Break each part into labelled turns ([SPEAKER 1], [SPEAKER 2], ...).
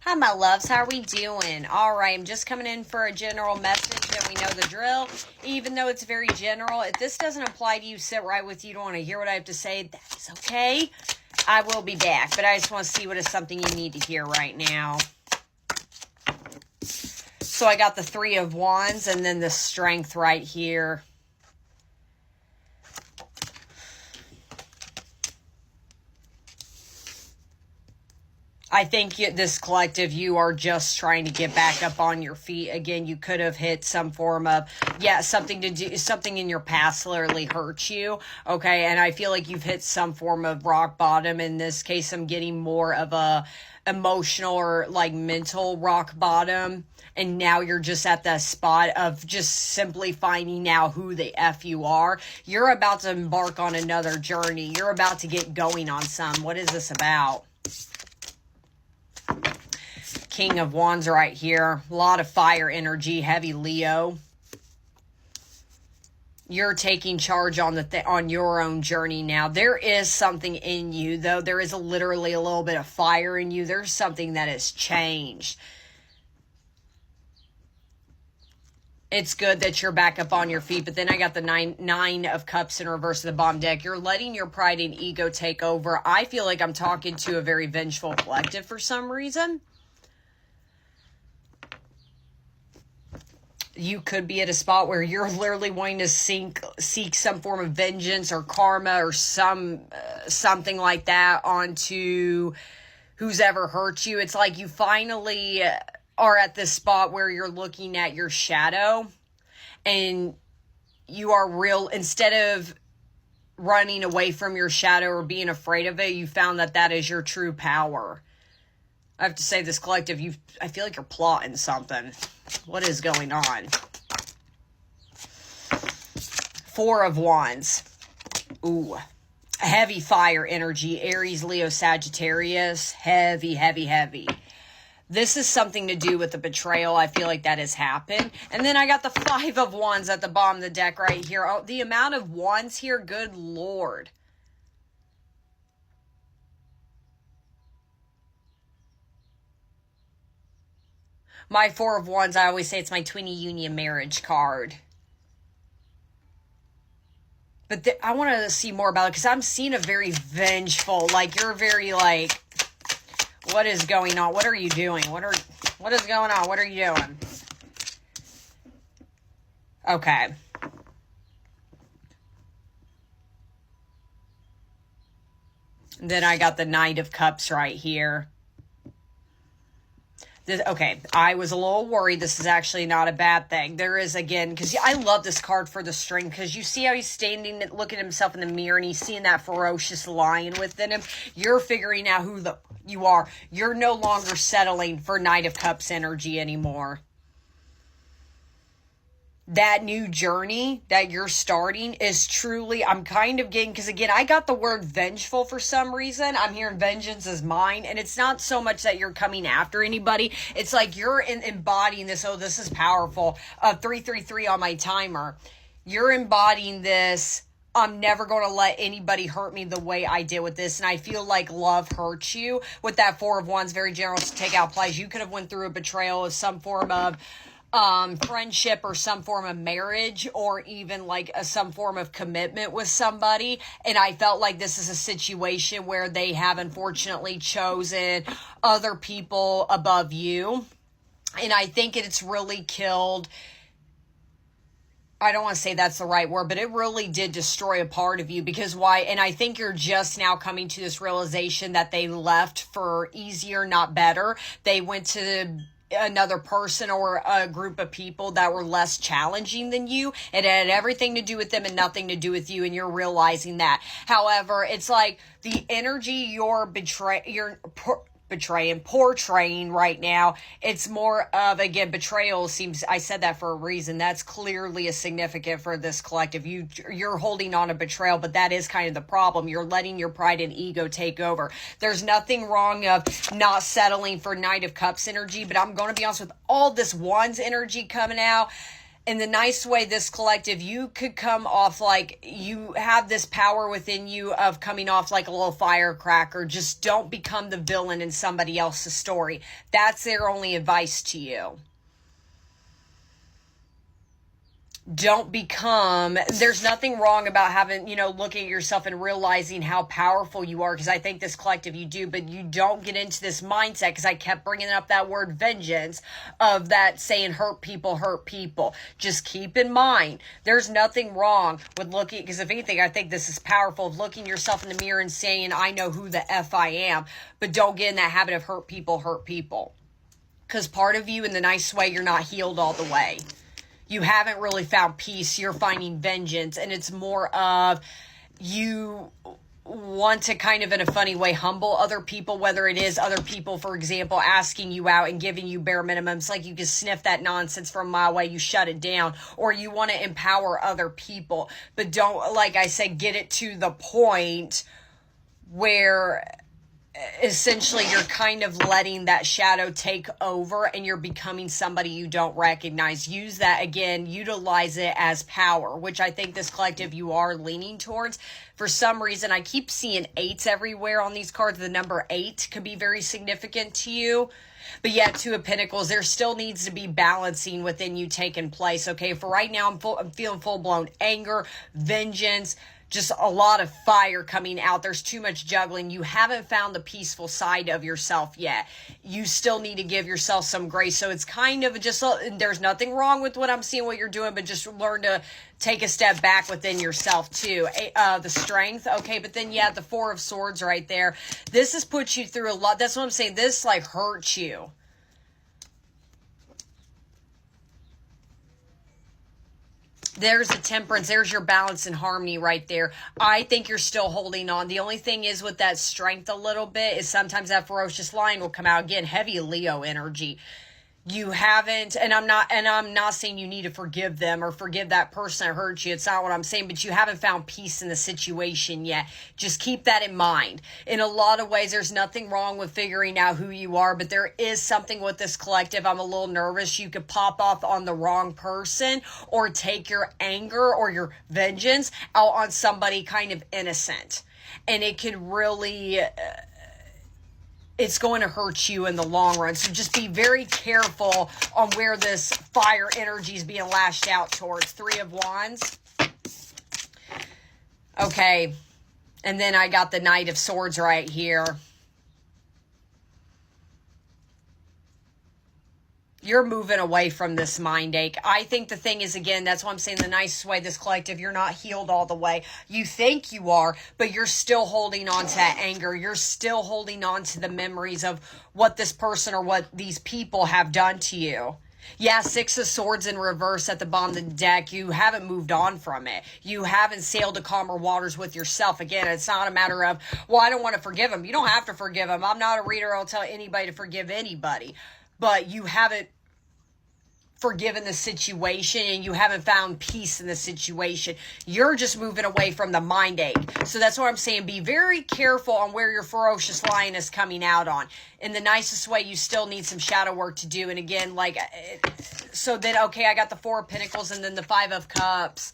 [SPEAKER 1] Hi, my loves. How are we doing? All right, I'm just coming in for a general message, and we know the drill. Even though it's very general, if this doesn't apply to you, sit right with you. You don't want to hear what I have to say. That's okay. I will be back, but I just want to see what is something you need to hear right now. So I got the Three of Wands and then the Strength right here. I think this collective, you are just trying to get back up on your feet. Again, you could have hit some form of, something in your past literally hurt you. Okay. And I feel like you've hit some form of rock bottom. In this case, I'm getting more of a emotional or like mental rock bottom. And now you're just at that spot of just simply finding out who the F you are. You're about to embark on another journey. You're about to get going on some. What is this about? King of Wands right here. A lot of fire energy, heavy Leo. You're taking charge on your own journey now. There is something in you, though. There is literally a little bit of fire in you. There's something that has changed. It's good that you're back up on your feet, but then I got the nine of cups in reverse of the bottom deck. You're letting your pride and ego take over. I feel like I'm talking to a very vengeful collective for some reason. You could be at a spot where you're literally wanting to seek some form of vengeance or karma or something like that onto who's ever hurt you. It's like you finally are at this spot where you're looking at your shadow and you are instead of running away from your shadow or being afraid of it, you found that is your true power. I have to say, this collective, I feel like you're plotting something. What is going on? Four of Wands. Ooh. Heavy fire energy. Aries, Leo, Sagittarius. Heavy, heavy, heavy. This is something to do with the betrayal. I feel like that has happened. And then I got the Five of Wands at the bottom of the deck right here. Oh, the amount of wands here, good Lord. My Four of Wands, I always say it's my twinny union marriage card. But I want to see more about it because I'm seeing a very vengeful, like you're very like, what is going on? What are you doing? What is going on? What are you doing? Okay. And then I got the Knight of Cups right here. Okay, I was a little worried. This is actually not a bad thing. There is, again, because I love this card for the strength, because you see how he's standing, looking at himself in the mirror, and he's seeing that ferocious lion within him. You're figuring out who you are. You're no longer settling for Knight of Cups energy anymore. That new journey that you're starting is truly, I'm kind of getting, because again, I got the word vengeful for some reason. I'm hearing vengeance is mine, and it's not so much that you're coming after anybody. It's like you're embodying this. Oh, this is powerful. 333 on my timer. You're embodying this. I'm never going to let anybody hurt me the way I did with this. And I feel like love hurts you. With that Four of Wands, very generous to take out applies. You could have went through a betrayal of some form of friendship or some form of marriage, or even like some form of commitment with somebody. And I felt like this is a situation where they have unfortunately chosen other people above you. And I think it's really killed. I don't want to say that's the right word, but it really did destroy a part of you. Because why? And I think you're just now coming to this realization that they left for easier, not better. They went to another person or a group of people that were less challenging than you. It had everything to do with them and nothing to do with you, and you're realizing that. However, it's like the energy you're portraying right now, it's more of, again, betrayal seems, I said that for a reason. That's clearly a significant for this collective. You're holding on to betrayal, but that is kind of the problem. You're letting your pride and ego take over. There's nothing wrong of not settling for Knight of Cups energy, but I'm going to be honest, with all this Wands energy coming out, in the nice way, this collective, you could come off like you have this power within you of coming off like a little firecracker. Just don't become the villain in somebody else's story. That's their only advice to you. Don't become, there's nothing wrong about having, looking at yourself and realizing how powerful you are, because I think this collective you do, but you don't get into this mindset, because I kept bringing up that word vengeance, of that saying hurt people, hurt people. Just keep in mind, there's nothing wrong with looking, because if anything, I think this is powerful, of looking yourself in the mirror and saying, I know who the F I am, but don't get in that habit of hurt people, hurt people. Because part of you, in the nice way, you're not healed all the way. You haven't really found peace. You're finding vengeance. And it's more of you want to kind of, in a funny way, humble other people, whether it is other people, for example, asking you out and giving you bare minimums. Like you can sniff that nonsense from a mile away. You shut it down. Or you want to empower other people. But don't, like I said, get it to the point where essentially you're kind of letting that shadow take over and you're becoming somebody you don't recognize. Use that again, utilize it as power, which I think this collective you are leaning towards. For some reason, I keep seeing 8s everywhere on these cards. The number 8 could be very significant to you. But yet, 2 of Pentacles, there still needs to be balancing within you taking place. Okay, for right now, I'm feeling full-blown anger, vengeance, just a lot of fire coming out. There's too much juggling. You haven't found the peaceful side of yourself yet. You still need to give yourself some grace. So it's kind of just, there's nothing wrong with what I'm seeing, what you're doing, but just learn to take a step back within yourself too. The strength, okay, but then the 4 of Swords right there. This has put you through a lot. That's what I'm saying. This like hurts you. There's the Temperance. There's your balance and harmony right there. I think you're still holding on. The only thing is with that strength a little bit is sometimes that ferocious lion will come out again. Heavy Leo energy. You haven't, and I'm not saying you need to forgive them or forgive that person that hurt you. It's not what I'm saying, but you haven't found peace in the situation yet. Just keep that in mind. In a lot of ways, there's nothing wrong with figuring out who you are, but there is something with this collective. I'm a little nervous. You could pop off on the wrong person or take your anger or your vengeance out on somebody kind of innocent. And it could really... it's going to hurt you in the long run. So just be very careful on where this fire energy is being lashed out towards. 3 of Wands. Okay. And then I got the Knight of Swords right here. You're moving away from this mind ache. I think the thing is, again, that's why I'm saying the nicest way, this collective, you're not healed all the way. You think you are, but you're still holding on to that anger. You're still holding on to the memories of what this person or what these people have done to you. Yeah, 6 of Swords in reverse at the bottom of the deck. You haven't moved on from it. You haven't sailed to calmer waters with yourself. Again, it's not a matter of, well, I don't want to forgive him. You don't have to forgive him. I'm not a reader. I'll tell anybody to forgive anybody. But you haven't forgiven the situation and you haven't found peace in the situation. You're just moving away from the mind ache. So that's what I'm saying. Be very careful on where your ferocious lion is coming out on. In the nicest way, you still need some shadow work to do. And again, like, so then, okay, I got the 4 of Pentacles and then the 5 of Cups.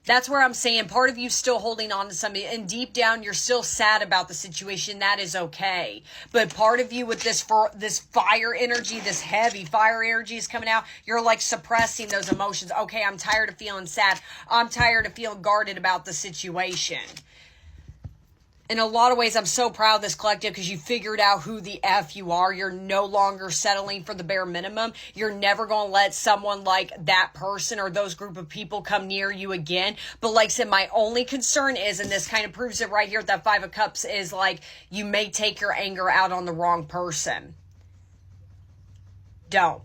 [SPEAKER 1] That's where I'm saying part of you still holding on to somebody, and deep down you're still sad about the situation. That is okay. But part of you with this fire energy, this heavy fire energy is coming out. You're like suppressing those emotions. Okay, I'm tired of feeling sad. I'm tired of feeling guarded about the situation. In a lot of ways, I'm so proud of this collective because you figured out who the F you are. You're no longer settling for the bare minimum. You're never going to let someone like that person or those group of people come near you again. But like I said, my only concern is, and this kind of proves it right here at that 5 of Cups, is like you may take your anger out on the wrong person. Don't.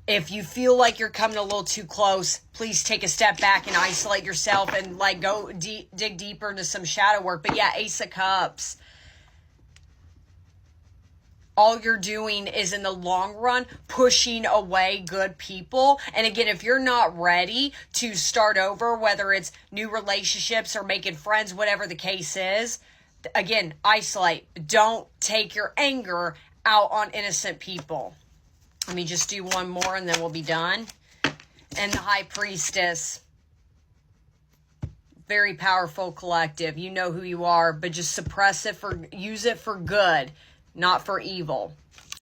[SPEAKER 1] If you feel like you're coming a little too close, please take a step back and isolate yourself and like go dig deeper into some shadow work. But yeah, Ace of Cups. All you're doing is in the long run pushing away good people. And again, if you're not ready to start over, whether it's new relationships or making friends, whatever the case is, again, isolate. Don't take your anger out on innocent people. Let me just do one more and then we'll be done. And the High Priestess. Very powerful collective. You know who you are, but just suppress it use it for good, not for evil.